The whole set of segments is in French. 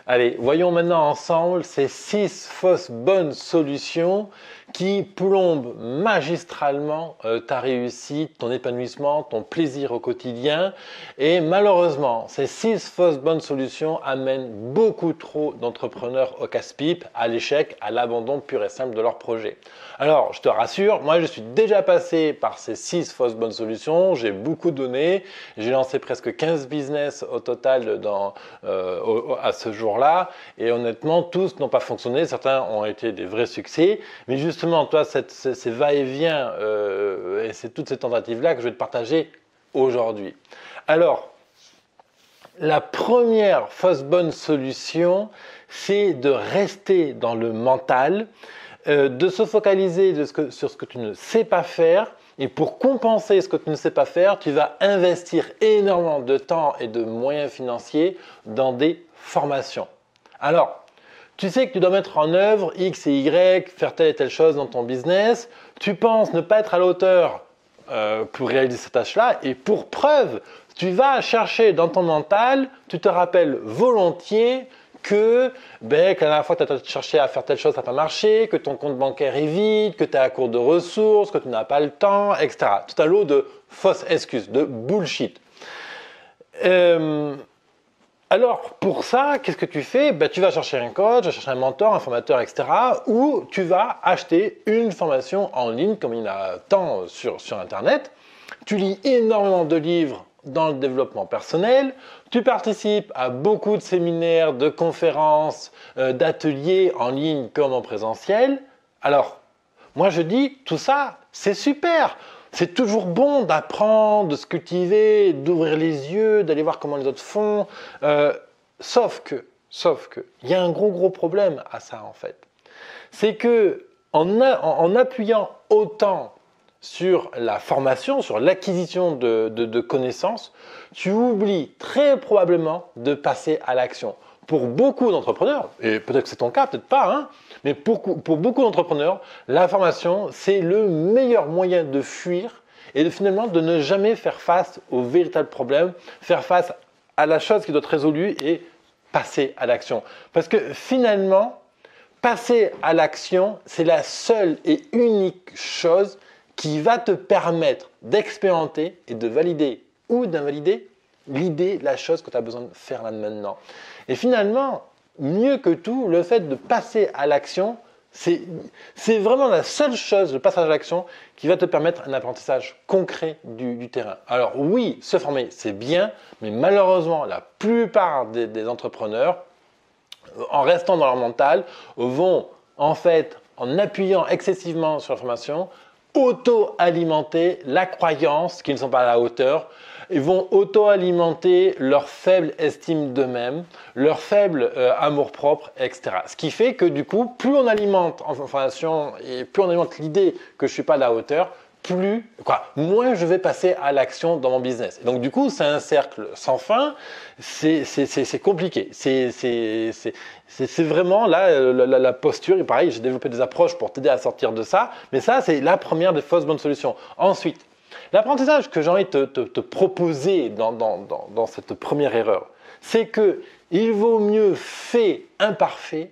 Allez, voyons maintenant ensemble ces 6 fausses bonnes solutions qui plombent magistralement ta réussite, ton épanouissement, ton plaisir au quotidien. Et malheureusement, ces 6 fausses bonnes solutions amènent beaucoup trop d'entrepreneurs au casse-pipe, à l'échec, à l'abandon pur et simple de leur projet. Alors, je te rassure, moi je suis déjà passé par ces 6 fausses bonnes solutions, j'ai beaucoup donné, j'ai lancé presque 15 business au total à ce jour-là, et honnêtement, tous n'ont pas fonctionné, certains ont été des vrais succès, mais justement, toi, ces va-et-vient et c'est toutes ces tentatives-là que je vais te partager aujourd'hui. Alors, la première fausse bonne solution, c'est de rester dans le mental, de se focaliser sur ce que tu ne sais pas faire. Et pour compenser ce que tu ne sais pas faire, tu vas investir énormément de temps et de moyens financiers dans des formations. Alors, tu sais que tu dois mettre en œuvre X et Y, faire telle et telle chose dans ton business. Tu penses ne pas être à la hauteur pour réaliser cette tâche-là. Et pour preuve, tu vas chercher dans ton mental, tu te rappelles volontiers que la dernière fois que tu as cherché à faire telle chose, ça n'a pas marché, que ton compte bancaire est vide, que tu es à court de ressources, que tu n'as pas le temps, etc. Tout un lot de fausses excuses, de bullshit. Alors, pour ça, qu'est-ce que tu fais? Tu vas chercher un coach, tu vas chercher un mentor, un formateur, etc. Ou tu vas acheter une formation en ligne, comme il y en a tant sur Internet. Tu lis énormément de livres dans le développement personnel, tu participes à beaucoup de séminaires, de conférences, d'ateliers en ligne comme en présentiel. Alors, moi je dis, tout ça, c'est super. C'est toujours bon d'apprendre, de se cultiver, d'ouvrir les yeux, d'aller voir comment les autres font. Sauf que, il y a un gros problème à ça en fait. C'est que en appuyant autant sur la formation, sur l'acquisition de connaissances, tu oublies très probablement de passer à l'action. Pour beaucoup d'entrepreneurs, et peut-être que c'est ton cas, peut-être pas, hein, mais pour beaucoup d'entrepreneurs, la formation, c'est le meilleur moyen de fuir et finalement de ne jamais faire face au véritable problème, faire face à la chose qui doit être résolue et passer à l'action. Parce que finalement, passer à l'action, c'est la seule et unique chose qui va te permettre d'expérimenter et de valider ou d'invalider l'idée, la chose que tu as besoin de faire là maintenant. Et finalement, mieux que tout, le fait de passer à l'action, c'est vraiment la seule chose, le passage à l'action, qui va te permettre un apprentissage concret du terrain. Alors oui, se former, c'est bien, mais malheureusement, la plupart des entrepreneurs, en restant dans leur mental, vont en fait, en appuyant excessivement sur la formation, auto-alimenter la croyance qu'ils ne sont pas à la hauteur. Ils vont auto-alimenter leur faible estime d'eux-mêmes, leur faible amour-propre, etc. Ce qui fait que du coup, plus on alimente en formation et plus on alimente l'idée que je ne suis pas à la hauteur, moins je vais passer à l'action dans mon business. Et donc du coup, c'est un cercle sans fin, c'est compliqué. C'est vraiment là la posture, et pareil, j'ai développé des approches pour t'aider à sortir de ça, mais ça, c'est la première des fausses bonnes solutions. Ensuite, l'apprentissage que j'ai envie de te proposer dans cette première erreur, c'est qu'il vaut mieux fait imparfait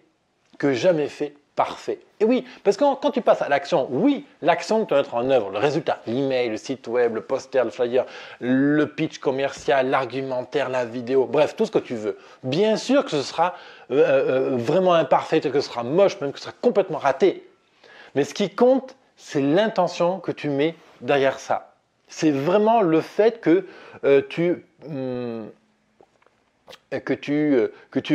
que jamais fait parfait. Et oui, parce que quand tu passes à l'action, oui, l'action que tu vas mettre en œuvre, le résultat, l'email, le site web, le poster, le flyer, le pitch commercial, l'argumentaire, la vidéo, bref, tout ce que tu veux. Bien sûr que ce sera vraiment imparfait, que ce sera moche, même que ce sera complètement raté. Mais ce qui compte, c'est l'intention que tu mets derrière ça. C'est vraiment le fait que tu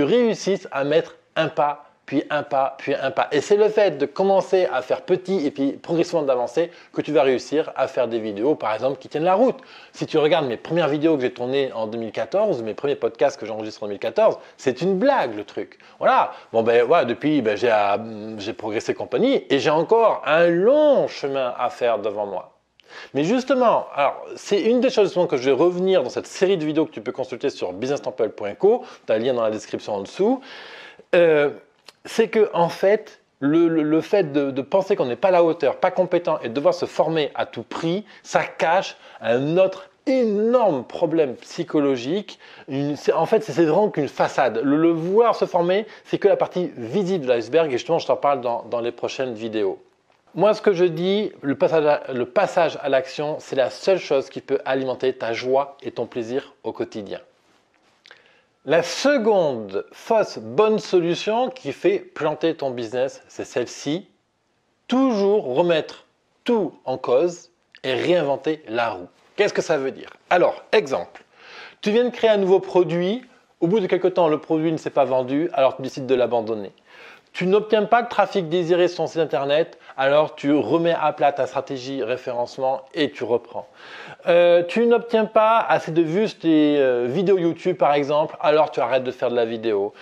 réussisses à mettre un pas, puis un pas, puis un pas. Et c'est le fait de commencer à faire petit et puis progressivement d'avancer que tu vas réussir à faire des vidéos, par exemple, qui tiennent la route. Si tu regardes mes premières vidéos que j'ai tournées en 2014, mes premiers podcasts que j'enregistre en 2014, c'est une blague le truc. Voilà. Bon depuis j'ai progressé compagnie et j'ai encore un long chemin à faire devant moi. Mais justement, alors c'est une des choses que je vais revenir dans cette série de vidéos que tu peux consulter sur businesstemple.co, tu as le lien dans la description en dessous. C'est que en fait, le fait de penser qu'on n'est pas à la hauteur, pas compétent et de devoir se former à tout prix, ça cache un autre énorme problème psychologique. En fait, c'est vraiment qu'une façade. Le voir se former, c'est que la partie visible de l'iceberg, et justement, je t'en parle dans les prochaines vidéos. Moi, ce que je dis, le passage à l'action, c'est la seule chose qui peut alimenter ta joie et ton plaisir au quotidien. La seconde fausse bonne solution qui fait planter ton business, c'est celle-ci. Toujours remettre tout en cause et réinventer la roue. Qu'est-ce que ça veut dire? Alors, exemple, tu viens de créer un nouveau produit, au bout de quelque temps, le produit ne s'est pas vendu, alors tu décides de l'abandonner. Tu n'obtiens pas le trafic désiré sur ton site internet, alors tu remets à plat ta stratégie référencement et tu reprends. Tu n'obtiens pas assez de vues sur tes vidéos YouTube par exemple, alors tu arrêtes de faire de la vidéo.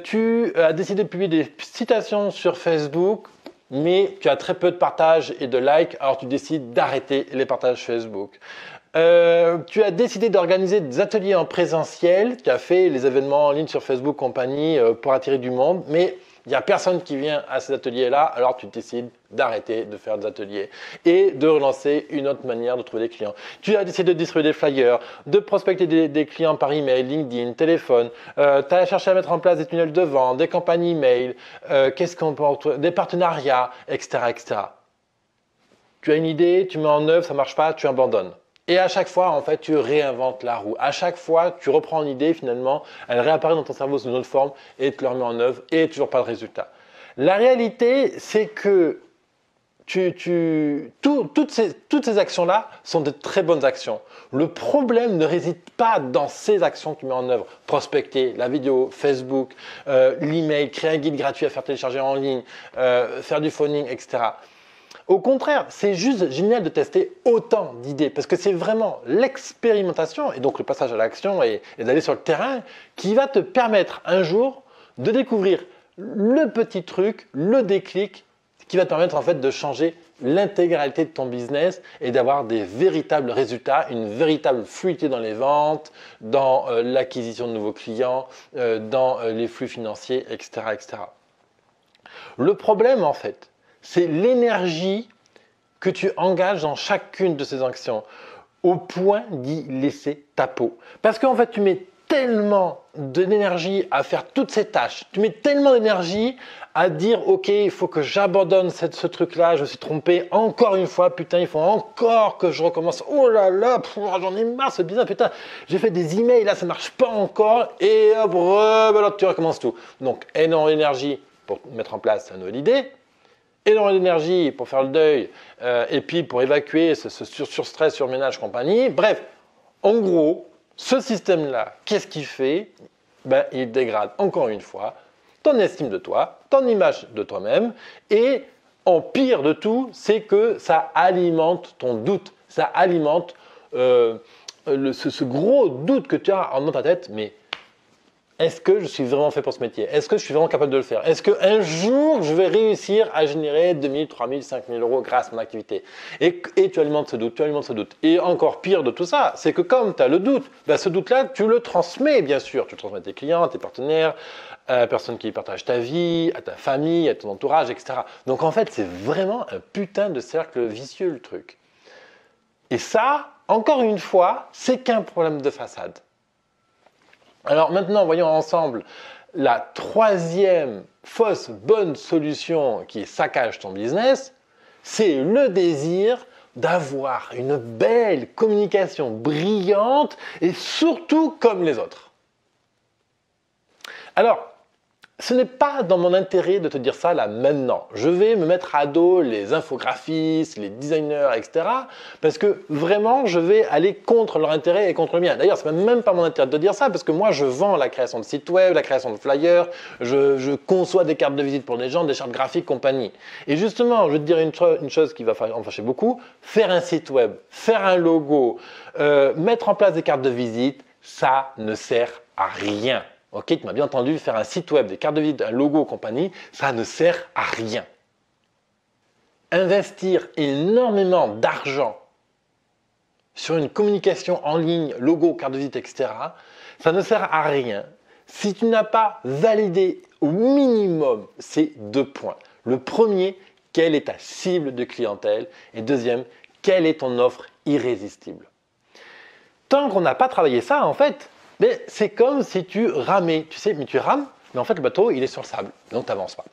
Tu as décidé de publier des citations sur Facebook, mais tu as très peu de partages et de likes, alors tu décides d'arrêter les partages Facebook. Tu as décidé d'organiser des ateliers en présentiel, tu as fait les événements en ligne sur Facebook compagnie pour attirer du monde, mais il n'y a personne qui vient à ces ateliers-là, alors tu décides d'arrêter de faire des ateliers et de relancer une autre manière de trouver des clients. Tu as décidé de distribuer des flyers, de prospecter des clients par email, LinkedIn, téléphone. Tu as cherché à mettre en place des tunnels de vente, des campagnes email, des partenariats, etc., etc. Tu as une idée, tu mets en œuvre, ça ne marche pas, tu abandonnes. Et à chaque fois, en fait, tu réinventes la roue. À chaque fois, tu reprends une idée, finalement, elle réapparaît dans ton cerveau sous une autre forme et tu la remets en œuvre et toujours pas de résultat. La réalité, c'est que toutes ces actions-là sont de très bonnes actions. Le problème ne réside pas dans ces actions que tu mets en œuvre. Prospecter, la vidéo, Facebook, l'email, créer un guide gratuit à faire télécharger en ligne, faire du phoning, etc. Au contraire, c'est juste génial de tester autant d'idées parce que c'est vraiment l'expérimentation et donc le passage à l'action et d'aller sur le terrain qui va te permettre un jour de découvrir le petit truc, le déclic qui va te permettre en fait de changer l'intégralité de ton business et d'avoir des véritables résultats, une véritable fluidité dans les ventes, dans l'acquisition de nouveaux clients, dans les flux financiers, etc., etc. Le problème en fait, c'est l'énergie que tu engages dans chacune de ces actions au point d'y laisser ta peau. Parce qu'en fait, tu mets tellement d'énergie à faire toutes ces tâches, tu mets tellement d'énergie à dire ok, il faut que j'abandonne ce truc-là, je me suis trompé encore une fois, putain, il faut encore que je recommence. Oh là là, j'en ai marre ce business, putain, j'ai fait des emails, là ça marche pas encore, et hop, alors tu recommences tout. Donc, énormément d'énergie pour mettre en place une nouvelle idée, énormément d'énergie pour faire le deuil et puis pour évacuer ce surstress, surménage, compagnie. Bref, en gros, ce système-là, qu'est-ce qu'il fait? Il dégrade encore une fois ton estime de toi, ton image de toi-même et en pire de tout, c'est que ça alimente ton doute, ça alimente ce gros doute que tu as dans ta tête, mais est-ce que je suis vraiment fait pour ce métier? Est-ce que je suis vraiment capable de le faire? Est-ce qu'un jour, je vais réussir à générer 2 000, 3 000, 5 000 euros grâce à mon activité? Et tu alimentes ce doute, tu alimentes ce doute. Et encore pire de tout ça, c'est que comme tu as le doute, ce doute-là, tu le transmets, bien sûr. Tu le transmets à tes clients, à tes partenaires, à la personne qui partage ta vie, à ta famille, à ton entourage, etc. Donc en fait, c'est vraiment un putain de cercle vicieux, le truc. Et ça, encore une fois, c'est qu'un problème de façade. Alors maintenant, voyons ensemble la troisième fausse bonne solution qui saccage ton business, c'est le désir d'avoir une belle communication brillante et surtout comme les autres. Alors, ce n'est pas dans mon intérêt de te dire ça là maintenant. Je vais me mettre à dos les infographistes, les designers, etc. Parce que vraiment, je vais aller contre leur intérêt et contre le mien. D'ailleurs, ce n'est même pas mon intérêt de te dire ça parce que moi, je vends la création de sites web, la création de flyers, je conçois des cartes de visite pour des gens, des chartes graphiques, compagnie. Et justement, je vais te dire une chose qui va en fâcher beaucoup, faire un site web, faire un logo, mettre en place des cartes de visite, ça ne sert à rien. Ok, tu m'as bien entendu, faire un site web, des cartes de visite, un logo, compagnie, ça ne sert à rien. Investir énormément d'argent sur une communication en ligne, logo, carte de visite, etc., ça ne sert à rien si tu n'as pas validé au minimum ces 2 points. Le premier, quelle est ta cible de clientèle? Et deuxième, quelle est ton offre irrésistible? tant qu'on n'a pas travaillé ça, en fait, mais c'est comme si tu ramais. Tu sais, mais tu rames, mais en fait, le bateau, il est sur le sable, donc tu n'avances pas.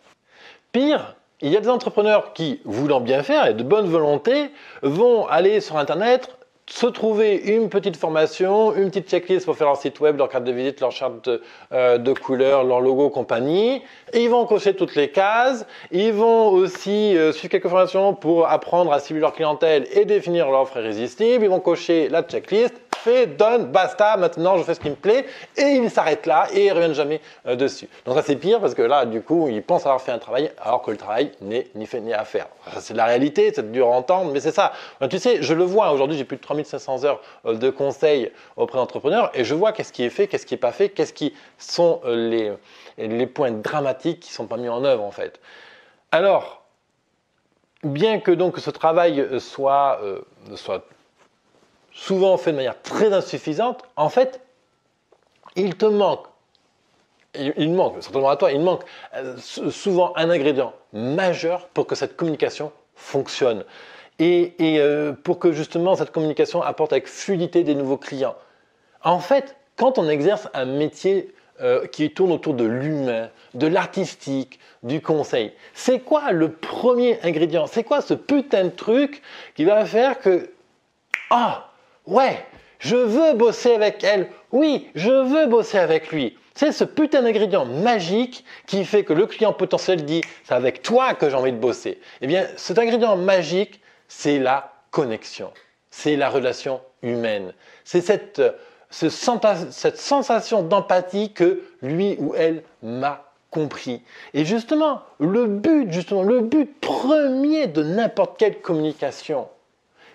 Pire, il y a des entrepreneurs qui, voulant bien faire et de bonne volonté, vont aller sur Internet, se trouver une petite formation, une petite checklist pour faire leur site web, leur carte de visite, leur charte de couleurs, leur logo, compagnie. Et ils vont cocher toutes les cases. Ils vont aussi suivre quelques formations pour apprendre à cibler leur clientèle et définir leur offre irrésistible. Ils vont cocher la checklist. Fait, donne, basta, maintenant je fais ce qui me plaît, et ils s'arrêtent là et ils ne reviennent jamais dessus. Donc ça c'est pire parce que là du coup ils pensent avoir fait un travail alors que le travail n'est ni fait ni à faire. C'est la réalité, c'est dur à entendre, mais c'est ça. Tu sais, je le vois aujourd'hui, j'ai plus de 3500 heures de conseils auprès d'entrepreneurs et je vois qu'est-ce qui est fait, qu'est-ce qui n'est pas fait, qu'est-ce qui sont les points dramatiques qui ne sont pas mis en œuvre en fait. Alors, bien que donc ce travail soit souvent fait de manière très insuffisante, en fait, il manque certainement à toi, il manque souvent un ingrédient majeur pour que cette communication fonctionne et pour que justement cette communication apporte avec fluidité des nouveaux clients. En fait, quand on exerce un métier qui tourne autour de l'humain, de l'artistique, du conseil, c'est quoi le premier ingrédient? C'est quoi ce putain de truc qui va faire que ouais, je veux bosser avec elle. Oui, je veux bosser avec lui. C'est ce putain d'ingrédient magique qui fait que le client potentiel dit « c'est avec toi que j'ai envie de bosser ». Eh bien, cet ingrédient magique, c'est la connexion. C'est la relation humaine. C'est cette sensation d'empathie que lui ou elle m'a compris. Et justement, le but premier de n'importe quelle communication,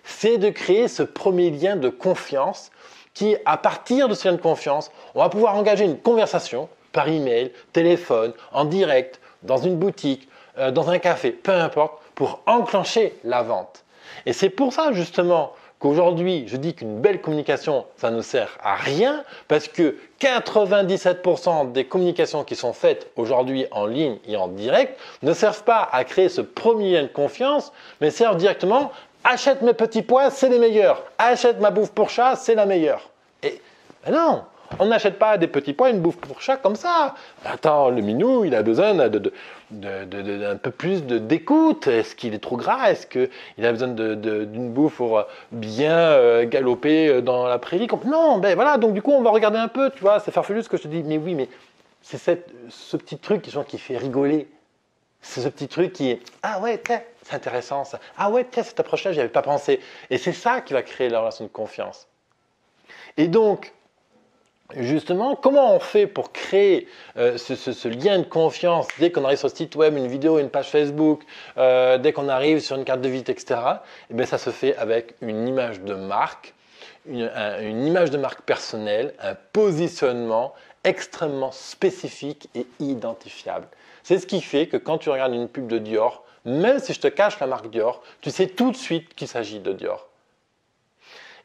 c'est de créer ce premier lien de confiance qui, à partir de ce lien de confiance, on va pouvoir engager une conversation par email, téléphone, en direct, dans une boutique, dans un café, peu importe, pour enclencher la vente. Et c'est pour ça justement qu'aujourd'hui, je dis qu'une belle communication, ça ne sert à rien parce que 97% des communications qui sont faites aujourd'hui en ligne et en direct ne servent pas à créer ce premier lien de confiance, mais servent directement achète mes petits pois, c'est les meilleurs. Achète ma bouffe pour chat, c'est la meilleure. Et ben non, on n'achète pas des petits pois, une bouffe pour chat comme ça. Attends, le minou, il a besoin d'un peu plus d'écoute. Est-ce qu'il est trop gras? Est-ce qu'il a besoin d'une bouffe pour bien galoper dans la prairie? Non, ben voilà, donc du coup, on va regarder un peu, tu vois, c'est farfelu ce que je te dis. Mais oui, mais c'est ce petit truc qui fait rigoler. C'est ce petit truc qui est « Ah ouais, c'est intéressant ça. Ah ouais, cette approche-là, j'y avais pas pensé. » Et c'est ça qui va créer la relation de confiance. Et donc, justement, comment on fait pour créer ce lien de confiance dès qu'on arrive sur le site web, une vidéo, une page Facebook, dès qu'on arrive sur une carte de visite, etc. Eh bien, ça se fait avec une image de marque, une image de marque personnelle, un positionnement extrêmement spécifique et identifiable. C'est ce qui fait que quand tu regardes une pub de Dior, même si je te cache la marque Dior, tu sais tout de suite qu'il s'agit de Dior.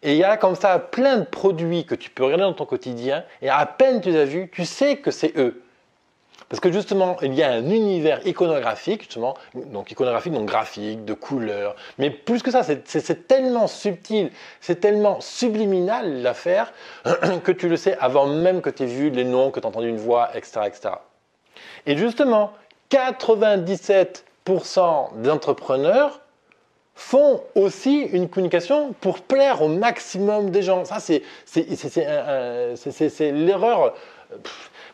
Et il y a comme ça plein de produits que tu peux regarder dans ton quotidien et à peine tu les as vus, tu sais que c'est eux. Parce que justement, il y a un univers iconographique, justement, donc iconographique, donc graphique, de couleurs. Mais plus que ça, c'est tellement subtil, c'est tellement subliminal l'affaire que tu le sais avant même que tu aies vu les noms, que tu as entendu une voix, etc., etc. Et justement, 97% des entrepreneurs font aussi une communication pour plaire au maximum des gens. Ça, c'est l'erreur.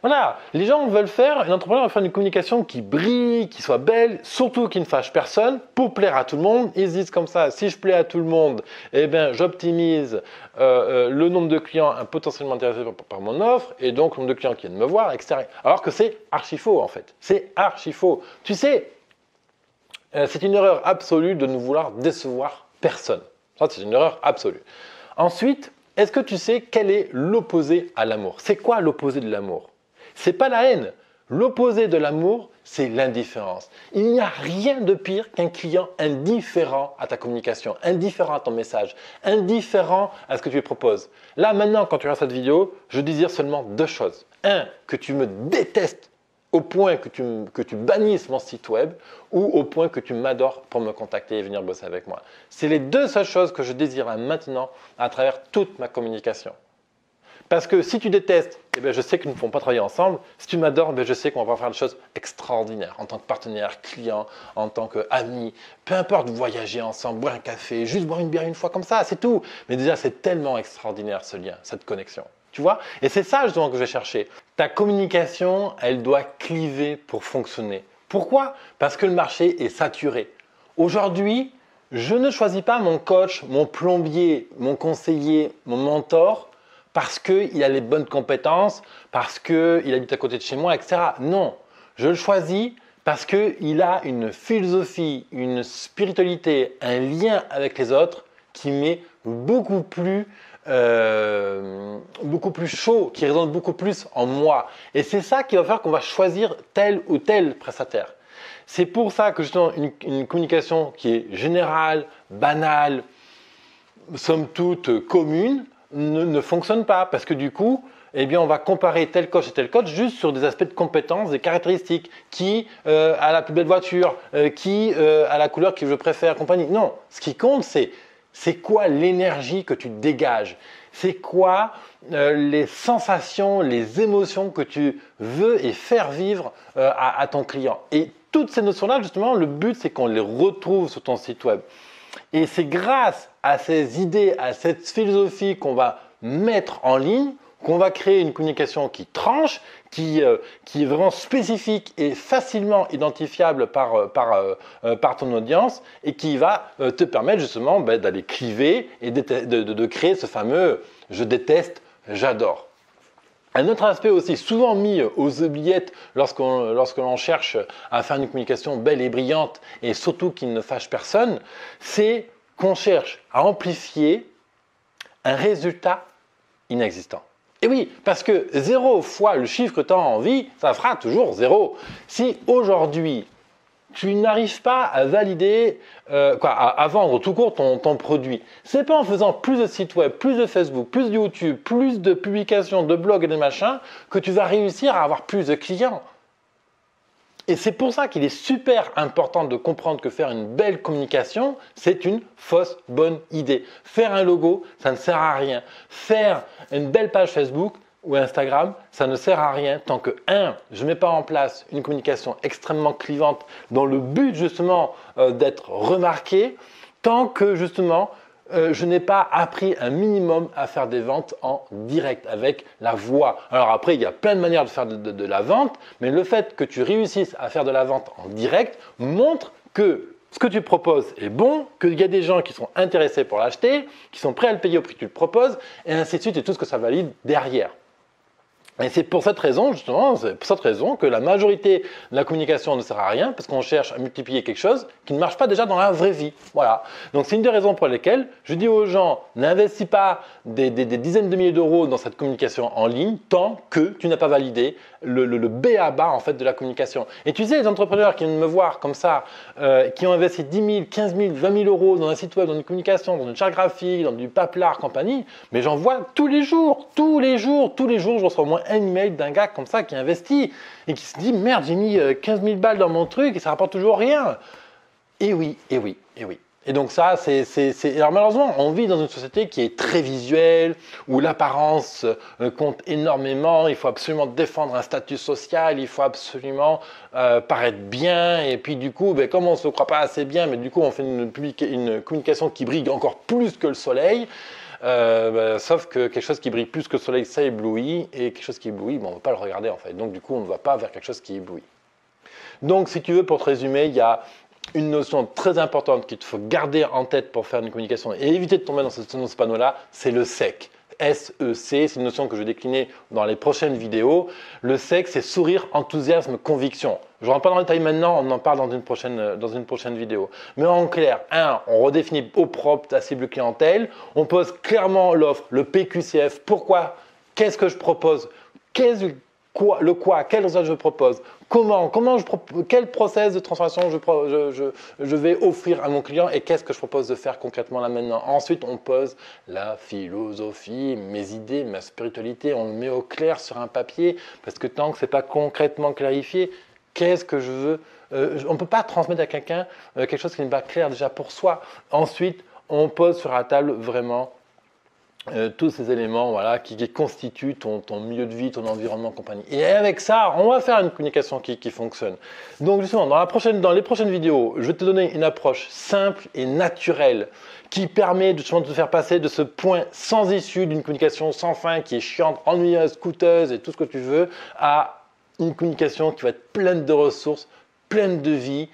Voilà, les gens veulent faire, un entrepreneur veut faire une communication qui brille, qui soit belle, surtout qui ne fâche personne, pour plaire à tout le monde. Ils se disent comme ça, si je plais à tout le monde, eh bien, j'optimise le nombre de clients potentiellement intéressés par mon offre, et donc le nombre de clients qui viennent me voir, etc. Alors que c'est archi faux en fait. C'est archi faux. Tu sais, c'est une erreur absolue de ne vouloir décevoir personne. Ça, c'est une erreur absolue. Ensuite, est-ce que tu sais quel est l'opposé à l'amour? C'est quoi l'opposé de l'amour? C'est pas la haine. L'opposé de l'amour, c'est l'indifférence. Il n'y a rien de pire qu'un client indifférent à ta communication, indifférent à ton message, indifférent à ce que tu lui proposes. Là, maintenant, quand tu regardes cette vidéo, je désire seulement deux choses. Un, que tu me détestes au point que tu bannisses mon site web ou au point que tu m'adores pour me contacter et venir bosser avec moi. C'est les deux seules choses que je désire maintenant à travers toute ma communication. Parce que si tu détestes, eh bien, je sais que nous ne pouvons pas travailler ensemble. Si tu m'adores, je sais qu'on va faire des choses extraordinaires en tant que partenaire, client, en tant qu'ami. Peu importe, voyager ensemble, boire un café, juste boire une bière une fois comme ça, c'est tout. Mais déjà, c'est tellement extraordinaire ce lien, cette connexion. Tu vois? Et c'est ça justement que je vais chercher. Ta communication, elle doit cliver pour fonctionner. Pourquoi? Parce que le marché est saturé. Aujourd'hui, je ne choisis pas mon coach, mon plombier, mon conseiller, mon mentor parce qu'il a les bonnes compétences, parce qu'il habite à côté de chez moi, etc. Non, je le choisis parce qu'il a une philosophie, une spiritualité, un lien avec les autres qui m'est beaucoup plus chaud, qui résonne beaucoup plus en moi. Et c'est ça qui va faire qu'on va choisir tel ou tel prestataire. C'est pour ça que justement une communication qui est générale, banale, somme toute commune, ne fonctionne pas. Parce que du coup, eh bien, on va comparer tel coach et tel coach juste sur des aspects de compétences, des caractéristiques. Qui a la plus belle voiture, qui a la couleur que je préfère, compagnie. Non, ce qui compte, c'est quoi l'énergie que tu dégages? C'est quoi les sensations, les émotions que tu veux et faire vivre à ton client? Et toutes ces notions-là, justement, le but, c'est qu'on les retrouve sur ton site web. Et c'est grâce à ces idées, à cette philosophie qu'on va mettre en ligne, qu'on va créer une communication qui tranche, qui est vraiment spécifique et facilement identifiable par ton audience et qui va te permettre justement d'aller cliver et de créer ce fameux « je déteste, j'adore ». Un autre aspect aussi souvent mis aux oubliettes lorsque l'on cherche à faire une communication belle et brillante et surtout qui ne fâche personne, c'est qu'on cherche à amplifier un résultat inexistant. Et oui, parce que 0 fois le chiffre que tu as envie, ça fera toujours 0. Si aujourd'hui, tu n'arrives pas à valider, à vendre tout court ton produit, c'est pas en faisant plus de sites web, plus de Facebook, plus de YouTube, plus de publications, de blogs et de machins que tu vas réussir à avoir plus de clients. Et c'est pour ça qu'il est super important de comprendre que faire une belle communication, c'est une fausse bonne idée. Faire un logo, ça ne sert à rien. Faire une belle page Facebook ou Instagram, ça ne sert à rien tant que, je ne mets pas en place une communication extrêmement clivante dans le but justement d'être remarqué, tant que justement je n'ai pas appris un minimum à faire des ventes en direct avec la voix. Alors après, il y a plein de manières de faire de la vente, mais le fait que tu réussisses à faire de la vente en direct montre que ce que tu proposes est bon, qu'il y a des gens qui sont intéressés pour l'acheter, qui sont prêts à le payer au prix que tu le proposes, et ainsi de suite, et tout ce que ça valide derrière. Et c'est pour cette raison, justement, que la majorité de la communication ne sert à rien, parce qu'on cherche à multiplier quelque chose qui ne marche pas déjà dans la vraie vie. Voilà. Donc c'est une des raisons pour lesquelles je dis aux gens, n'investis pas des dizaines de milliers d'euros dans cette communication en ligne tant que tu n'as pas validé le b.a.-ba en fait de la communication. Et tu sais, les entrepreneurs qui viennent me voir comme ça, qui ont investi 10 000, 15 000, 20 000 euros dans un site web, dans une communication, dans une charte graphique, dans du paplard, compagnie, mais j'en vois tous les jours, je reçois au moins un email d'un gars comme ça qui investit et qui se dit merde, j'ai mis 15 000 balles dans mon truc et ça rapporte toujours rien. Et oui. Et donc ça, alors malheureusement, on vit dans une société qui est très visuelle, où l'apparence compte énormément, il faut absolument défendre un statut social, il faut absolument paraître bien, et puis du coup, comme on ne se croit pas assez bien, mais du coup on fait une communication qui brille encore plus que le soleil, sauf que quelque chose qui brille plus que le soleil, ça éblouit, et quelque chose qui éblouit, on ne va pas le regarder en fait, donc du coup on ne va pas vers quelque chose qui éblouit. Donc si tu veux, pour te résumer, il y a une notion très importante qu'il faut garder en tête pour faire une communication et éviter de tomber dans ce panneau-là, c'est le SEC. S-E-C, c'est une notion que je vais décliner dans les prochaines vidéos. Le SEC, c'est sourire, enthousiasme, conviction. Je ne rentre pas dans le détail maintenant, on en parle dans une prochaine vidéo. Mais en clair, on redéfinit au propre ta cible clientèle, on pose clairement l'offre, le PQCF. Pourquoi? Qu'est-ce que je propose? quel résultat je propose, quel process de transformation je vais offrir à mon client et qu'est-ce que je propose de faire concrètement là maintenant. Ensuite, on pose la philosophie, mes idées, ma spiritualité, on le met au clair sur un papier parce que tant que ce n'est pas concrètement clarifié, qu'est-ce que je veux on ne peut pas transmettre à quelqu'un quelque chose qui n'est pas clair déjà pour soi. Ensuite, on pose sur la table vraiment tous ces éléments voilà, qui constituent ton milieu de vie, ton environnement, compagnie. Et avec ça, on va faire une communication qui fonctionne. Donc justement, dans les prochaines vidéos, je vais te donner une approche simple et naturelle qui permet de te faire passer de ce point sans issue d'une communication sans fin qui est chiante, ennuyeuse, coûteuse et tout ce que tu veux, à une communication qui va être pleine de ressources, pleine de vie,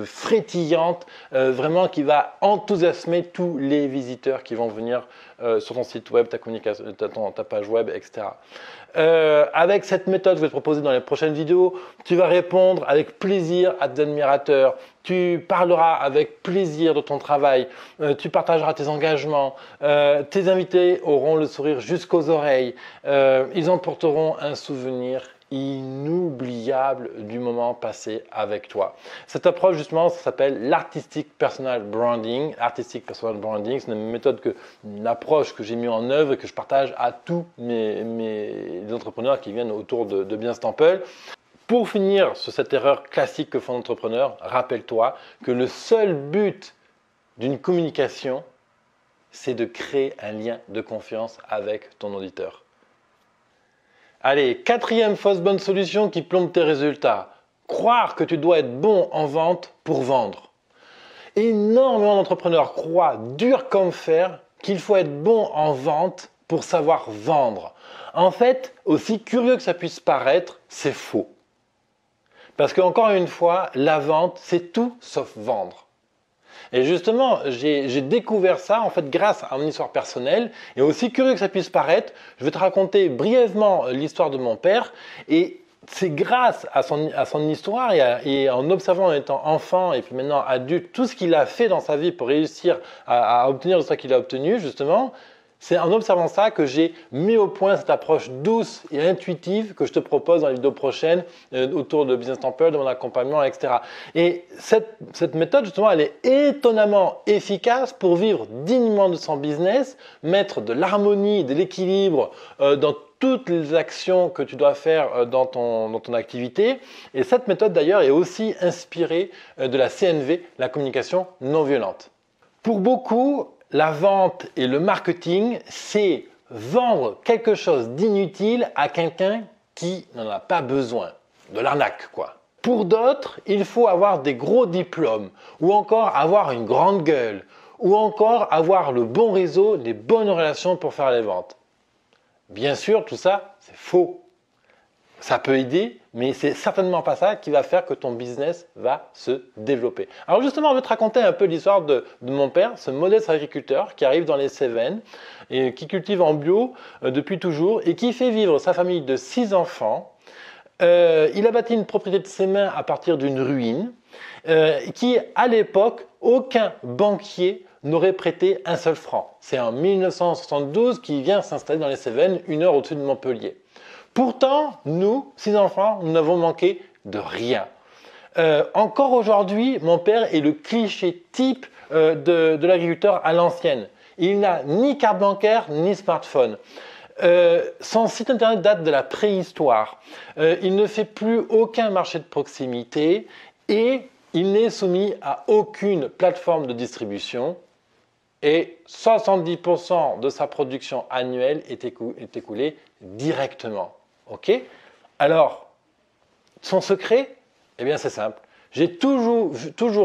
frétillante, vraiment qui va enthousiasmer tous les visiteurs qui vont venir sur ton site web, ta communication, ta page web, etc. Avec cette méthode que je vais te proposer dans les prochaines vidéos, tu vas répondre avec plaisir à tes admirateurs, tu parleras avec plaisir de ton travail, tu partageras tes engagements, tes invités auront le sourire jusqu'aux oreilles, ils emporteront un souvenir inoubliable du moment passé avec toi. Cette approche justement, ça s'appelle l'artistic personal branding. Artistic personal branding, c'est une méthode, une approche que j'ai mis en œuvre et que je partage à tous mes entrepreneurs qui viennent autour de Bien Stample. Pour finir sur cette erreur classique que font les entrepreneurs, rappelle-toi que le seul but d'une communication, c'est de créer un lien de confiance avec ton auditeur. Allez, quatrième fausse bonne solution qui plombe tes résultats. Croire que tu dois être bon en vente pour vendre. Énormément d'entrepreneurs croient dur comme fer qu'il faut être bon en vente pour savoir vendre. En fait, aussi curieux que ça puisse paraître, c'est faux. Parce qu'encore une fois, la vente, c'est tout sauf vendre. Et justement, j'ai découvert ça en fait grâce à mon histoire personnelle. Et aussi curieux que ça puisse paraître, je vais te raconter brièvement l'histoire de mon père. Et c'est grâce à son histoire et en observant en étant enfant et puis maintenant adulte, tout ce qu'il a fait dans sa vie pour réussir à obtenir ce qu'il a obtenu justement. C'est en observant ça que j'ai mis au point cette approche douce et intuitive que je te propose dans la vidéo prochaine autour de Business Stample, de mon accompagnement, etc. Et cette méthode, justement, elle est étonnamment efficace pour vivre dignement de son business, mettre de l'harmonie, de l'équilibre dans toutes les actions que tu dois faire dans ton activité. Et cette méthode, d'ailleurs, est aussi inspirée de la CNV, la communication non violente. Pour beaucoup, la vente et le marketing, c'est vendre quelque chose d'inutile à quelqu'un qui n'en a pas besoin. De l'arnaque, quoi. Pour d'autres, il faut avoir des gros diplômes, ou encore avoir une grande gueule, ou encore avoir le bon réseau, les bonnes relations pour faire les ventes. Bien sûr, tout ça, c'est faux. Ça peut aider, mais c'est certainement pas ça qui va faire que ton business va se développer. Alors justement, je vais te raconter un peu l'histoire de mon père, ce modeste agriculteur qui arrive dans les Cévennes et qui cultive en bio depuis toujours et qui fait vivre sa famille de 6 enfants. Il a bâti une propriété de ses mains à partir d'une ruine qui, à l'époque, aucun banquier n'aurait prêté un seul franc. C'est en 1972 qu'il vient s'installer dans les Cévennes, 1 heure au-dessus de Montpellier. Pourtant, nous, 6 enfants, nous n'avons manqué de rien. Encore aujourd'hui, mon père est le cliché type de l'agriculteur à l'ancienne. Il n'a ni carte bancaire, ni smartphone. Son site internet date de la préhistoire. Il ne fait plus aucun marché de proximité et il n'est soumis à aucune plateforme de distribution. Et 70% de sa production annuelle est écoulée directement. Ok? Alors, son secret, eh bien c'est simple. J'ai toujours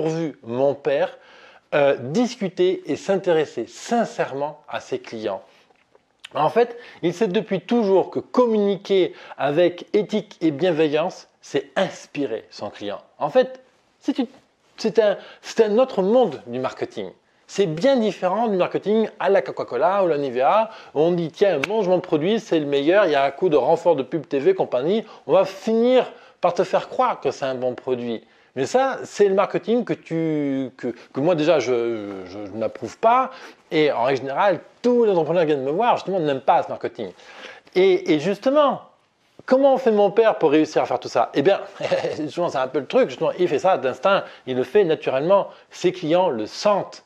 vu mon père discuter et s'intéresser sincèrement à ses clients. En fait, il sait depuis toujours que communiquer avec éthique et bienveillance, c'est inspirer son client. En fait, c'est un autre monde du marketing. C'est bien différent du marketing à la Coca-Cola ou la Nivea. Où on dit tiens, mange mon produit, c'est le meilleur, il y a un coup de renfort de pub TV, compagnie. On va finir par te faire croire que c'est un bon produit. Mais ça, c'est le marketing que moi déjà, je n'approuve pas. Et en règle générale, tous les entrepreneurs qui viennent me voir, justement, n'aiment pas ce marketing. Et justement, Comment fait mon père pour réussir à faire tout ça? Eh bien, justement, c'est un peu le truc. Justement, il fait ça d'instinct, il le fait naturellement. Ses clients le sentent.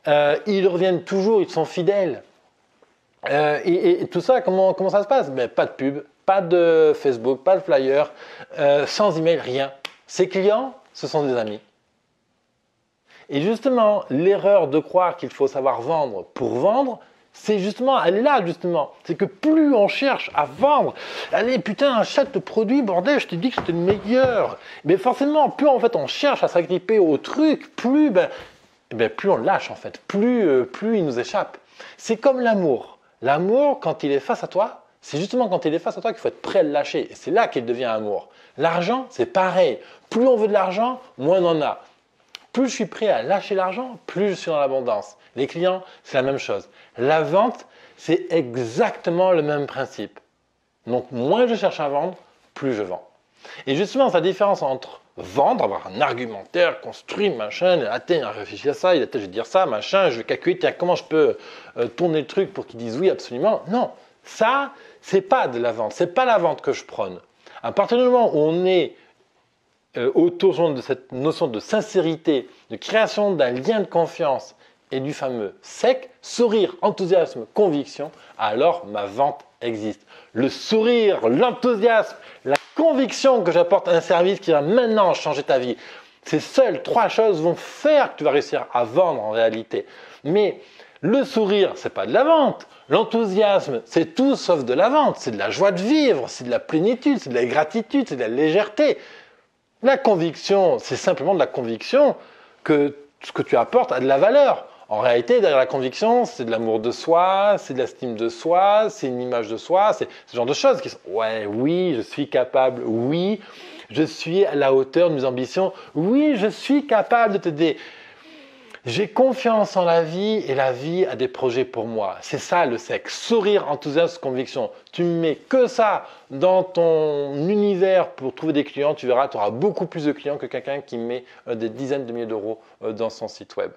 Ils reviennent toujours, ils sont fidèles. Et tout ça, comment ça se passe? Ben, pas de pub, pas de Facebook, pas de flyer, sans email, rien. Ses clients, ce sont des amis. Et justement, l'erreur de croire qu'il faut savoir vendre pour vendre, c'est justement, elle est là justement. C'est que plus on cherche à vendre, allez putain, achète le produit, bordel, je t'ai dit que c'était le meilleur. Mais forcément, plus en fait on cherche à s'agripper au truc, plus plus on lâche en fait, plus il nous échappe. C'est comme l'amour. L'amour, quand il est face à toi, c'est justement quand il est face à toi qu'il faut être prêt à le lâcher. Et c'est là qu'il devient amour. L'argent, c'est pareil. Plus on veut de l'argent, moins on en a. Plus je suis prêt à lâcher l'argent, plus je suis dans l'abondance. Les clients, c'est la même chose. La vente, c'est exactement le même principe. Donc, moins je cherche à vendre, plus je vends. Et justement, la différence entre vendre, avoir un argumentaire construit, machin, il a réfléchi à ça, il a peut-être je vais dire ça, machin, je vais calculer, tiens, comment je peux tourner le truc pour qu'ils disent oui, absolument. Non, ça, c'est pas de la vente, c'est pas la vente que je prône. À partir du moment où on est autour de cette notion de sincérité, de création d'un lien de confiance et du fameux SEC, sourire, enthousiasme, conviction, alors ma vente existe. Le sourire, l'enthousiasme, la conviction que j'apporte un service qui va maintenant changer ta vie, ces seules 3 choses vont faire que tu vas réussir à vendre en réalité. Mais le sourire, c'est pas de la vente. L'enthousiasme, c'est tout sauf de la vente. C'est de la joie de vivre, c'est de la plénitude, c'est de la gratitude, c'est de la légèreté. La conviction, c'est simplement de la conviction que ce que tu apportes a de la valeur. En réalité, derrière la conviction, c'est de l'amour de soi, c'est de l'estime de soi, c'est une image de soi, c'est ce genre de choses qui sont « ouais, oui, je suis capable, oui, je suis à la hauteur de mes ambitions, oui, je suis capable de t'aider ». J'ai confiance en la vie et la vie a des projets pour moi. C'est ça le SEC. Sourire, enthousiasme, conviction. Tu ne mets que ça dans ton univers pour trouver des clients, tu verras, tu auras beaucoup plus de clients que quelqu'un qui met des dizaines de milliers d'euros dans son site web.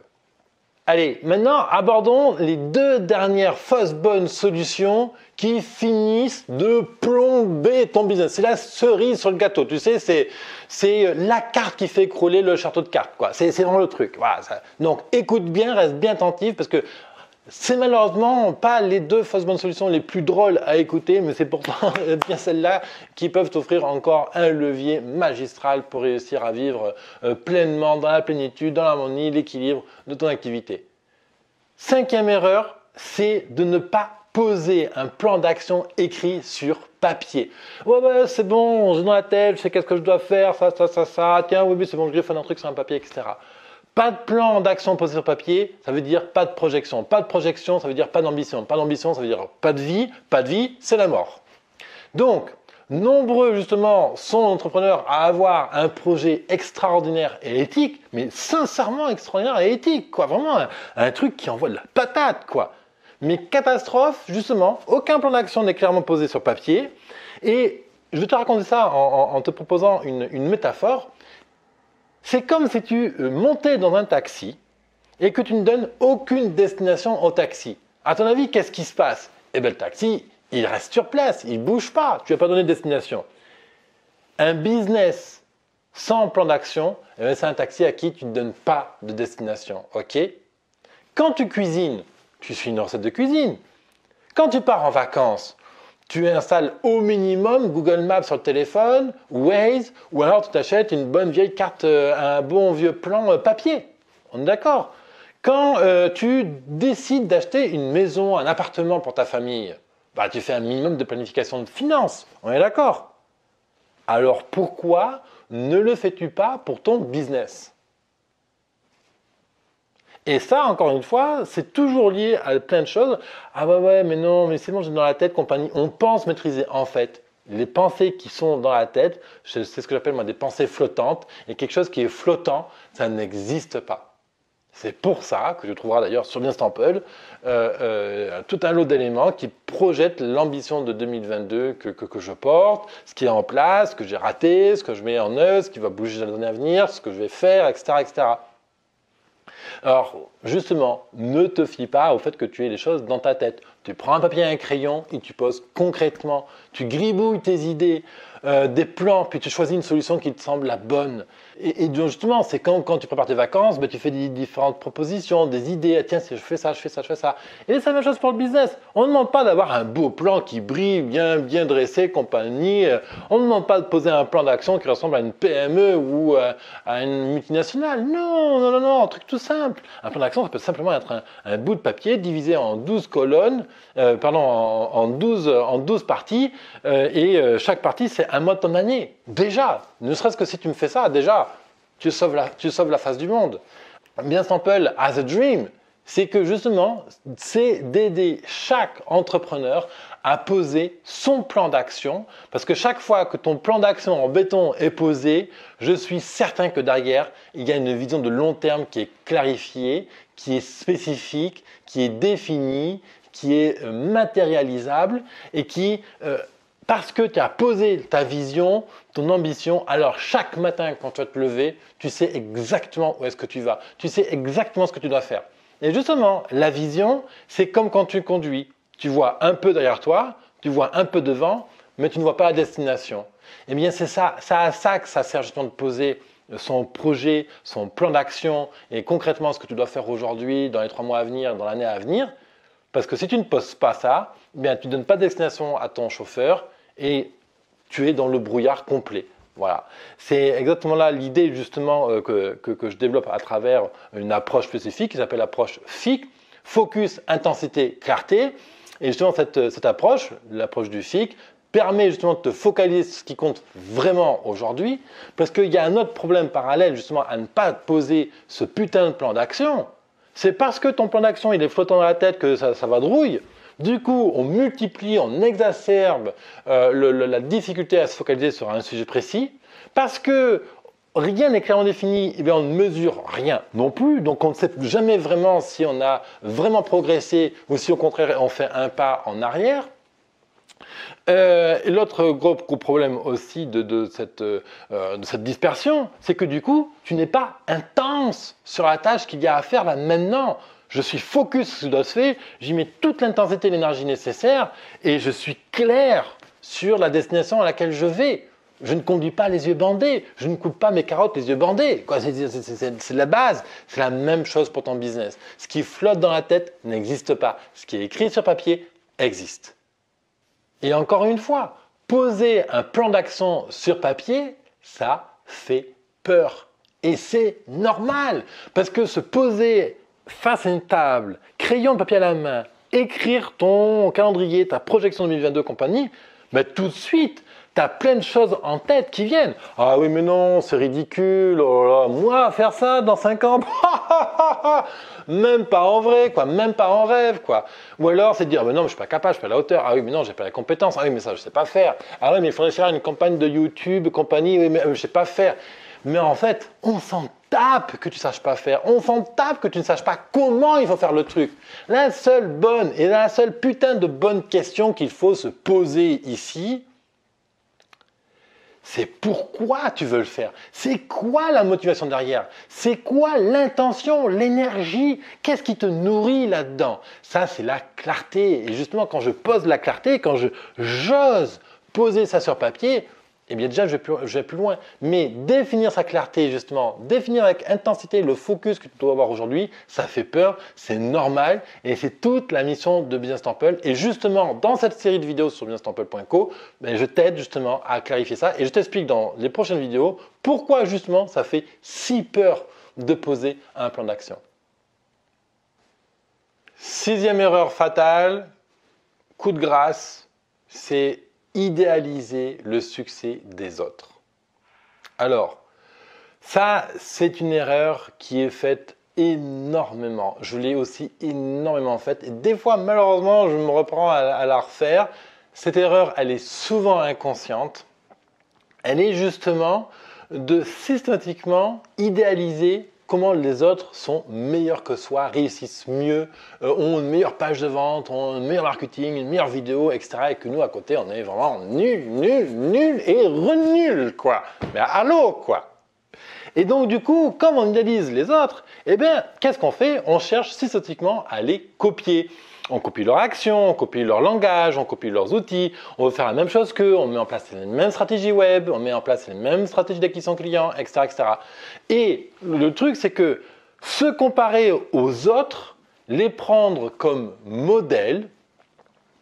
Allez, maintenant abordons les 2 dernières fausses bonnes solutions qui finissent de plomber ton business. C'est la cerise sur le gâteau, tu sais, c'est la carte qui fait écrouler le château de cartes, quoi. C'est vraiment le truc. Voilà, ça. Donc écoute bien, reste bien attentif parce que c'est malheureusement pas les 2 fausses bonnes solutions les plus drôles à écouter, mais c'est pourtant bien celles-là qui peuvent t'offrir encore un levier magistral pour réussir à vivre pleinement dans la plénitude, dans l'harmonie, l'équilibre de ton activité. 5e erreur, c'est de ne pas poser un plan d'action écrit sur papier. Ouais, c'est bon, j'ai dans la tête, je sais qu'est-ce que je dois faire, ça, tiens, oui, c'est bon, je griffe un truc sur un papier, etc. Pas de plan d'action posé sur papier, ça veut dire pas de projection. Pas de projection, ça veut dire pas d'ambition. Pas d'ambition, ça veut dire pas de vie. Pas de vie, c'est la mort. Donc, nombreux justement sont entrepreneurs à avoir un projet extraordinaire et éthique, mais sincèrement extraordinaire et éthique, quoi. Vraiment un truc qui envoie de la patate, quoi. Mais catastrophe, justement, aucun plan d'action n'est clairement posé sur papier. Et je vais te raconter ça en te proposant une métaphore. C'est comme si tu montais dans un taxi et que tu ne donnes aucune destination au taxi. À ton avis, qu'est-ce qui se passe? Eh bien, le taxi, il reste sur place, il ne bouge pas, tu n'as pas donné de destination. Un business sans plan d'action, eh c'est un taxi à qui tu ne donnes pas de destination. Ok? Quand tu cuisines, tu suis une recette de cuisine. Quand tu pars en vacances, tu installes au minimum Google Maps sur le téléphone, Waze, ou alors tu t'achètes une bonne vieille carte, un bon vieux plan papier. On est d'accord? Quand tu décides d'acheter une maison, un appartement pour ta famille, bah, tu fais un minimum de planification de finances. On est d'accord? Alors pourquoi ne le fais-tu pas pour ton business? Et ça, encore une fois, c'est toujours lié à plein de choses. Ah ouais, mais non, mais c'est bon, j'ai dans la tête, compagnie. On pense maîtriser. En fait, les pensées qui sont dans la tête, c'est ce que j'appelle moi des pensées flottantes. Et quelque chose qui est flottant, ça n'existe pas. C'est pour ça que je trouverai d'ailleurs sur Bienstample tout un lot d'éléments qui projettent l'ambition de 2022 que je porte, ce qui est en place, ce que j'ai raté, ce que je mets en œuvre, ce qui va bouger dans les années à venir, ce que je vais faire, etc., etc. Alors, justement, ne te fie pas au fait que tu aies les choses dans ta tête. Tu prends un papier et un crayon et tu poses concrètement, tu gribouilles tes idées, des plans, puis tu choisis une solution qui te semble la bonne. Et donc, justement, c'est quand tu prépares tes vacances, ben, tu fais des différentes propositions, des idées. Ah, tiens, si je fais ça, je fais ça, je fais ça. Et c'est la même chose pour le business. On ne demande pas d'avoir un beau plan qui brille, bien dressé, compagnie. On ne demande pas de poser un plan d'action qui ressemble à une PME ou à une multinationale. Non, non, non, non, un truc tout simple. Un plan d'action, ça peut simplement être un bout de papier divisé en 12 colonnes, en 12 parties, chaque partie, c'est un mois de ton année. Déjà, ne serait-ce que si tu me fais ça, déjà, tu sauves la face du monde. Bien Simple as a dream, c'est que justement, c'est d'aider chaque entrepreneur à poser son plan d'action, parce que chaque fois que ton plan d'action en béton est posé, je suis certain que derrière, il y a une vision de long terme qui est clarifiée, qui est spécifique, qui est définie, qui est matérialisable et qui, parce que tu as posé ta vision, ton ambition, alors chaque matin quand tu vas te lever, tu sais exactement où est-ce que tu vas, tu sais exactement ce que tu dois faire. Et justement, la vision, c'est comme quand tu conduis. Tu vois un peu derrière toi, tu vois un peu devant, mais tu ne vois pas la destination. Eh bien, c'est ça, à ça que ça sert justement de poser son projet, son plan d'action et concrètement ce que tu dois faire aujourd'hui, dans les 3 mois à venir, dans l'année à venir. Parce que si tu ne poses pas ça, eh bien, tu ne donnes pas de destination à ton chauffeur et tu es dans le brouillard complet. Voilà. C'est exactement là l'idée justement que je développe à travers une approche spécifique qui s'appelle l'approche FIC, Focus, Intensité, Clarté. Et justement cette approche, l'approche du FIC, permet justement de te focaliser sur ce qui compte vraiment aujourd'hui parce qu'il y a un autre problème parallèle justement à ne pas te poser ce putain de plan d'action. C'est parce que ton plan d'action il est flottant dans la tête que ça vadrouille. Du coup, on multiplie, on exacerbe la difficulté à se focaliser sur un sujet précis. Parce que rien n'est clairement défini, et bien on ne mesure rien non plus. Donc on ne sait jamais vraiment si on a vraiment progressé ou si au contraire on fait un pas en arrière. L'autre gros problème aussi de cette dispersion, c'est que du coup, tu n'es pas intense sur la tâche qu'il y a à faire là maintenant. Je suis focus sur ce qui doit se faire, j'y mets toute l'intensité et l'énergie nécessaire et je suis clair sur la destination à laquelle je vais. Je ne conduis pas les yeux bandés, je ne coupe pas mes carottes les yeux bandés. C'est la base, c'est la même chose pour ton business. Ce qui flotte dans la tête n'existe pas, ce qui est écrit sur papier existe. Et encore une fois, poser un plan d'action sur papier, ça fait peur. Et c'est normal, parce que se poser face à une table, crayon, papier à la main, écrire ton calendrier, ta projection 2022 compagnie, ben tout de suite, tu as plein de choses en tête qui viennent. Ah oui, mais non, c'est ridicule. Oh là, moi, faire ça dans 5 ans, même pas en vrai, quoi, même pas en rêve, quoi. Ou alors, c'est de dire, mais non, mais je suis pas capable, je suis pas à la hauteur. Ah oui, mais non, j'ai pas la compétence. Ah oui, mais ça, je sais pas faire. Ah oui, mais il faudrait faire une campagne de YouTube, compagnie. Oui, mais je sais pas faire. Mais en fait, on s'en tape que tu ne saches pas faire. On s'en tape que tu ne saches pas comment il faut faire le truc. La seule bonne et la seule putain de bonne question qu'il faut se poser ici, c'est pourquoi tu veux le faire. C'est quoi la motivation derrière? C'est quoi l'intention, l'énergie? Qu'est-ce qui te nourrit là-dedans? Ça, c'est la clarté. Et justement, quand je pose la clarté, quand j'ose poser ça sur papier, eh bien déjà, je vais plus loin. Mais définir sa clarté, justement, définir avec intensité le focus que tu dois avoir aujourd'hui, ça fait peur, c'est normal et c'est toute la mission de Business Temple. Et justement, dans cette série de vidéos sur businesstemple.co, je t'aide justement à clarifier ça et je t'explique dans les prochaines vidéos pourquoi justement ça fait si peur de poser un plan d'action. 6e erreur fatale, coup de grâce, c'est idéaliser le succès des autres. Alors, ça, c'est une erreur qui est faite énormément. Je l'ai aussi énormément faite. Et des fois, malheureusement, je me reprends à la refaire. Cette erreur, elle est souvent inconsciente. Elle est justement de systématiquement idéaliser comment les autres sont meilleurs que soi, réussissent mieux, ont une meilleure page de vente, ont un meilleur marketing, une meilleure vidéo, etc. Et que nous, à côté, on est vraiment nul et renul, quoi. Mais allô, quoi. Et donc, du coup, comme on idéalise les autres, eh bien, qu'est-ce qu'on fait? On cherche systématiquement à les copier. On copie leurs actions, on copie leur langage, on copie leurs outils, on veut faire la même chose qu'eux, on met en place les mêmes stratégies web, on met en place les mêmes stratégies d'acquisition client, etc., etc. Et le truc, c'est que se comparer aux autres, les prendre comme modèle,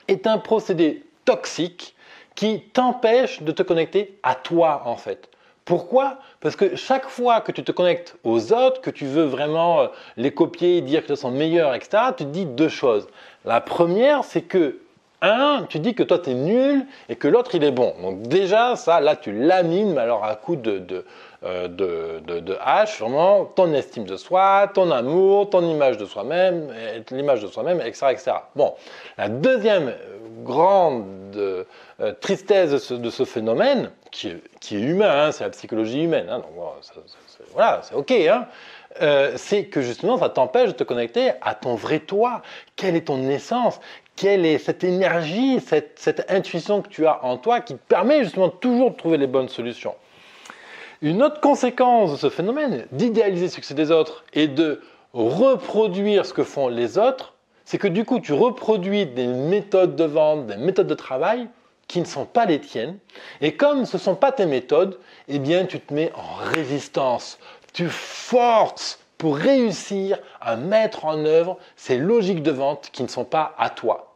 est un procédé toxique qui t'empêche de te connecter à toi, en fait. Pourquoi? Parce que chaque fois que tu te connectes aux autres, que tu veux vraiment les copier, dire que ils sont meilleurs, etc., tu te dis deux choses. La première, c'est que, tu dis que toi, tu es nul et que l'autre, il est bon. Donc déjà, ça, là, tu lamines, mais alors à coup de hache, vraiment, ton estime de soi, ton amour, ton image de soi-même, l'image de soi-même, etc., etc. Bon, la deuxième grande tristesse de ce phénomène, qui est humain, c'est la psychologie humaine, donc voilà, c'est ok, c'est que justement ça t'empêche de te connecter à ton vrai toi. Quelle est ton essence? Quelle est cette énergie, cette intuition que tu as en toi qui te permet justement toujours de trouver les bonnes solutions? Une autre conséquence de ce phénomène, d'idéaliser le succès des autres et de reproduire ce que font les autres, c'est que du coup tu reproduis des méthodes de vente, des méthodes de travail qui ne sont pas les tiennes. Et comme ce ne sont pas tes méthodes, eh bien tu te mets en résistance. Tu forces pour réussir à mettre en œuvre ces logiques de vente qui ne sont pas à toi.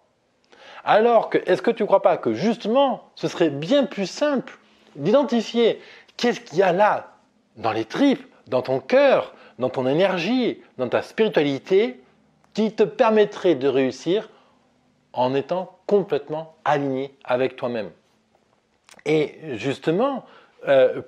Alors que, est-ce que tu ne crois pas que justement, ce serait bien plus simple d'identifier qu'est-ce qu'il y a là, dans les tripes, dans ton cœur, dans ton énergie, dans ta spiritualité, qui te permettrait de réussir en étant complètement aligné avec toi-même. Et justement,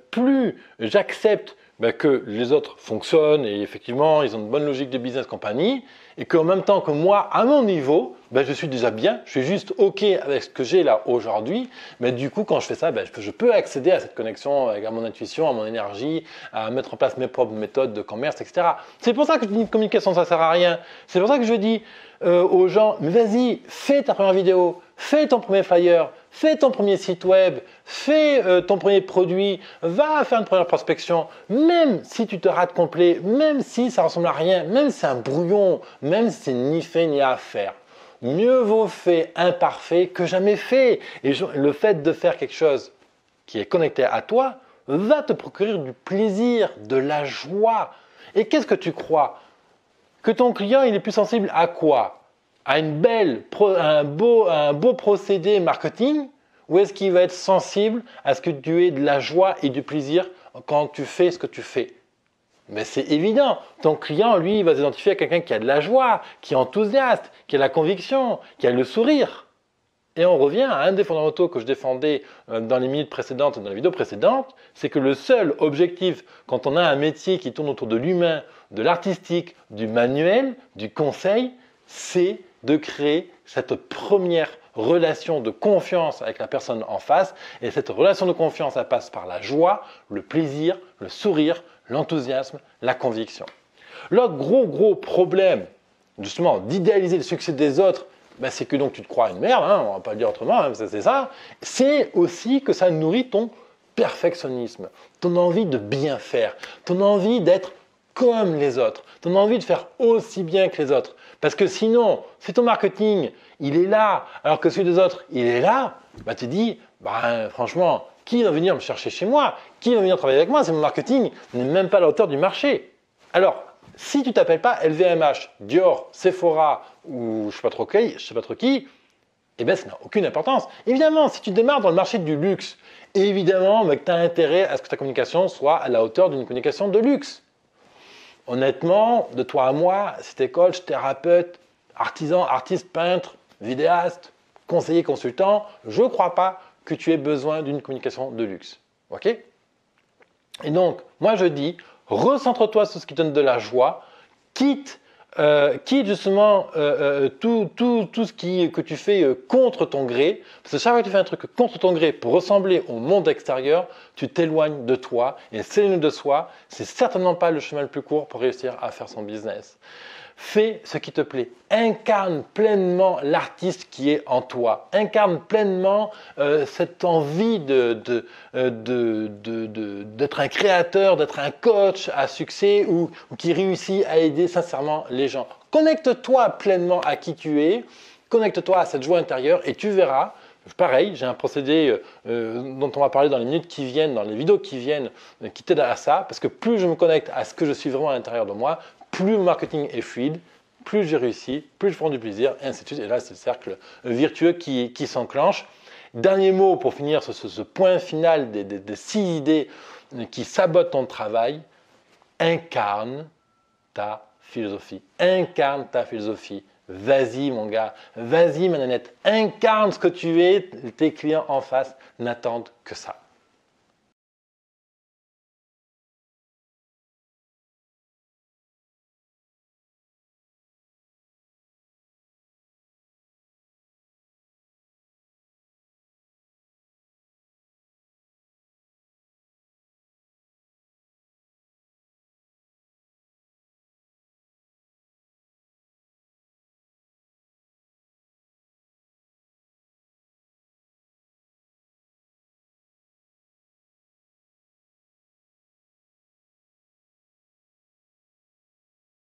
plus j'accepte que les autres fonctionnent et effectivement, ils ont une bonne logique de business compagnie et qu'en même temps que moi, à mon niveau, je suis déjà bien, je suis juste OK avec ce que j'ai là aujourd'hui, mais du coup, quand je fais ça, je peux accéder à cette connexion, à mon intuition, à mon énergie, à mettre en place mes propres méthodes de commerce, etc. C'est pour ça que je dis que communication, ça ne sert à rien. C'est pour ça que je dis aux gens, mais vas-y, fais ta première vidéo, fais ton premier flyer, fais ton premier site web, fais ton premier produit, va faire une première prospection, même si tu te rates complet, même si ça ressemble à rien, même si c'est un brouillon, même si c'est ni fait ni à faire. Mieux vaut fait imparfait que jamais fait. Et le fait de faire quelque chose qui est connecté à toi va te procurer du plaisir, de la joie. Et qu'est-ce que tu crois? Que ton client, il est plus sensible à quoi? À un beau procédé marketing? Ou est-ce qu'il va être sensible à ce que tu aies de la joie et du plaisir quand tu fais ce que tu fais? Mais c'est évident, ton client, lui, il va s'identifier à quelqu'un qui a de la joie, qui est enthousiaste, qui a la conviction, qui a le sourire. Et on revient à un des fondamentaux que je défendais dans les minutes précédentes, dans les vidéos précédentes, c'est que le seul objectif, quand on a un métier qui tourne autour de l'humain, de l'artistique, du manuel, du conseil, c'est de créer cette première relation de confiance avec la personne en face. Et cette relation de confiance, elle passe par la joie, le plaisir, le sourire, l'enthousiasme, la conviction. L'autre gros problème, justement, d'idéaliser le succès des autres, c'est que donc tu te crois une merde, on ne va pas le dire autrement, c'est ça. C'est aussi que ça nourrit ton perfectionnisme, ton envie de bien faire, ton envie d'être comme les autres, ton envie de faire aussi bien que les autres. Parce que sinon, si ton marketing, il est là, alors que celui des autres, il est là, tu dis, franchement, qui va venir me chercher chez moi? Qui va venir travailler avec moi? C'est mon marketing n'est même pas à la hauteur du marché. Alors, si tu ne t'appelles pas LVMH, Dior, Sephora ou je ne sais pas trop qui, ça n'a aucune importance. Évidemment, si tu démarres dans le marché du luxe, évidemment que tu as intérêt à ce que ta communication soit à la hauteur d'une communication de luxe. Honnêtement, de toi à moi, si tu es coach, thérapeute, artisan, artiste, peintre, vidéaste, conseiller, consultant, je ne crois pas que tu aies besoin d'une communication de luxe. Ok? Et donc, moi je dis, recentre-toi sur ce qui te donne de la joie, quitte justement tout ce que tu fais contre ton gré, parce que chaque fois que tu fais un truc contre ton gré pour ressembler au monde extérieur, tu t'éloignes de toi, et s'éloigner de soi, c'est certainement pas le chemin le plus court pour réussir à faire son business. Fais ce qui te plaît. Incarne pleinement l'artiste qui est en toi. Incarne pleinement cette envie d'être un créateur, d'être un coach à succès ou qui réussit à aider sincèrement les gens. Connecte-toi pleinement à qui tu es. Connecte-toi à cette joie intérieure et tu verras. Pareil, j'ai un procédé dont on va parler dans les minutes qui viennent, dans les vidéos qui viennent, qui t'aident à ça, parce que plus je me connecte à ce que je suis vraiment à l'intérieur de moi, plus mon marketing est fluide, plus j'ai réussi, plus je prends du plaisir, et ainsi de suite. Et là, c'est le cercle vertueux qui s'enclenche. Dernier mot pour finir ce point final des 6 idées qui sabotent ton travail. Incarne ta philosophie. Incarne ta philosophie. Vas-y mon gars, vas-y ma nanette, incarne ce que tu es, tes clients en face n'attendent que ça.